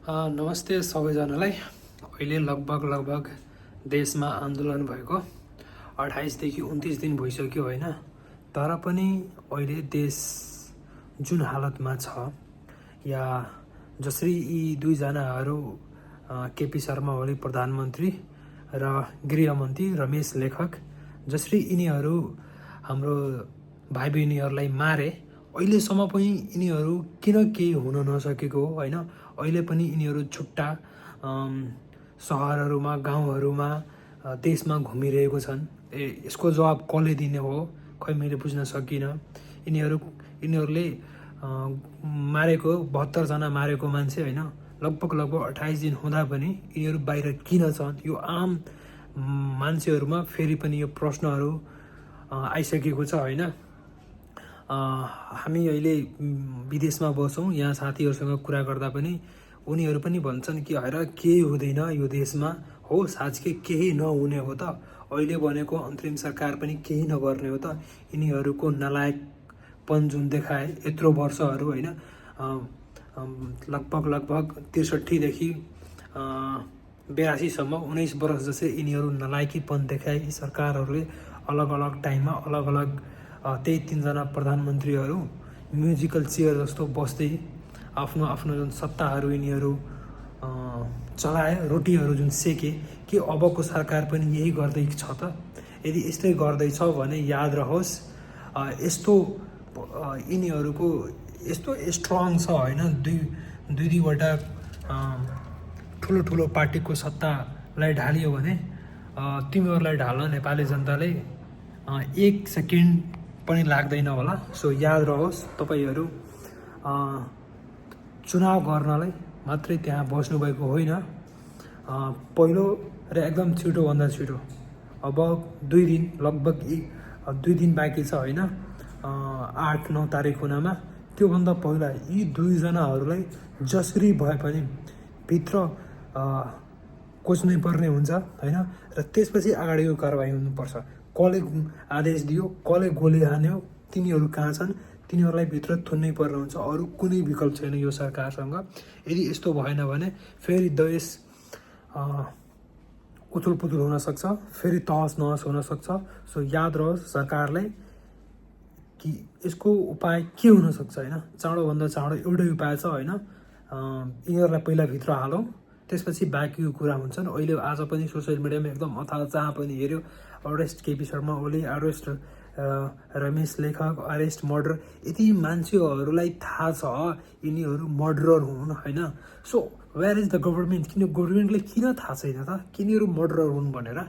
नमस्ते सबैजनालाई। अहिले लगभग देशमा आन्दोलन भएको 28 देखि 29 दिन भइसक्यो होइन। तर पनि अहिले देश जुन हालतमा छ, या जसरी यी दुईजनाहरू केपी शर्मा ओली प्रधानमन्त्री र गृहमन्त्री रमेश लेखक, जसरी यिनीहरू हाम्रो भाइ बहिनीहरूलाई मारे, अहिलेसम्म पनि यिनीहरू किन केही हुन नसकेको हो होइन। अहिले पनि यिनीहरू छुट्टा सहरहरूमा, गाउँहरूमा, देशमा घुमिरहेको छन्। यसको जवाब कसले दिने हो खै मैले बुझ्न सकिनँ। यिनीहरूले मारेको 72 जना मारेको मान्छे होइन, लगभग 28 दिन हुँदा पनि यिनीहरू बाहिर किन छन्, यो आम मान्छेहरूमा फेरि पनि यो प्रश्नहरू आइसकेको छ होइन। हामी अहिले विदेशमा बस्छौँ, यहाँ साथीहरूसँग कुरा गर्दा पनि उनीहरू पनि भन्छन् कि हैर केही हुँदैन यो देशमा, हो साँच्चै केही नहुने हो त, अहिले बनेको अन्तरिम सरकार पनि केही नगर्ने हो त। यिनीहरूको नलायकपन जुन देखाए यत्रो वर्षहरू होइन, लगभग 63 देखि 82 सम्म 19 वर्ष जस्तै यिनीहरू नलायकीपन देखाए। यी सरकारहरूले अलग अलग टाइममा अलग अलग त्यही 3 जना प्रधानमन्त्रीहरू म्युजिकल चेयर जस्तो बस्दै आफ्नो जुन सत्ताहरू यिनीहरू चलाए, रोटीहरू जुन सेके, कि अबको सरकार पनि यही गर्दैछ त। यदि यस्तै गर्दैछ भने याद रहोस्, यस्तो यिनीहरूको यस्तो स्ट्रङ छ होइन। दुईवटा ठुलो पार्टीको सत्तालाई ढालियो भने तिमीहरूलाई ढाल्न नेपाली जनताले 1 सेकेन्ड पनि लाग्दैन होला। सो याद रहोस्, तपाईहरू चुनाव गर्नलाई मात्रै त्यहाँ बस्नुभएको होइन। पहिलो र एकदम छिटोभन्दा छिटो अब 2 दिन, लगभग 2 दिन बाँकी छ होइन, 8-9 तारिक हुनमा। त्योभन्दा पहिला यी दुईजनाहरूलाई जसरी भए पनि भित्र कोच्नै पर्ने हुन्छ होइन। र त्यसपछि अगाडिको कारबाही हुनुपर्छ। कसले आदेश दियो, कसले गोली हान्यो, तिनीहरू कहाँ छन्, तिनीहरूलाई भित्र थुन्नै पर्ने हुन्छ। अरू कुनै विकल्प छैन यो सरकारसँग। यदि यस्तो भएन भने फेरि देश उथुलपुथुल हुनसक्छ, फेरि तहस नहस हुनसक्छ। सो याद रहोस् सरकारलाई कि यसको उपाय के हुनसक्छ होइन। चाँडोभन्दा चाँडो एउटै उपाय छ होइन, यिनीहरूलाई पहिला भित्र हालौँ, त्यसपछि बाँकीको कुरा हुन्छन्। अहिले आज पनि सोसियल मिडियामा एकदम अथाह जहाँ पनि हेऱ्यो, अरेस्ट केपी शर्मा ओली, अरेस्ट रमेश लेखक, अरेस्ट मर्डर। यति मान्छेहरूलाई थाहा छ यिनीहरू मर्डरर हुन् होइन। So where is the government? गभर्मेन्टले किन थाहा छैन त कि यिनीहरू मर्डरर हुन् भनेर?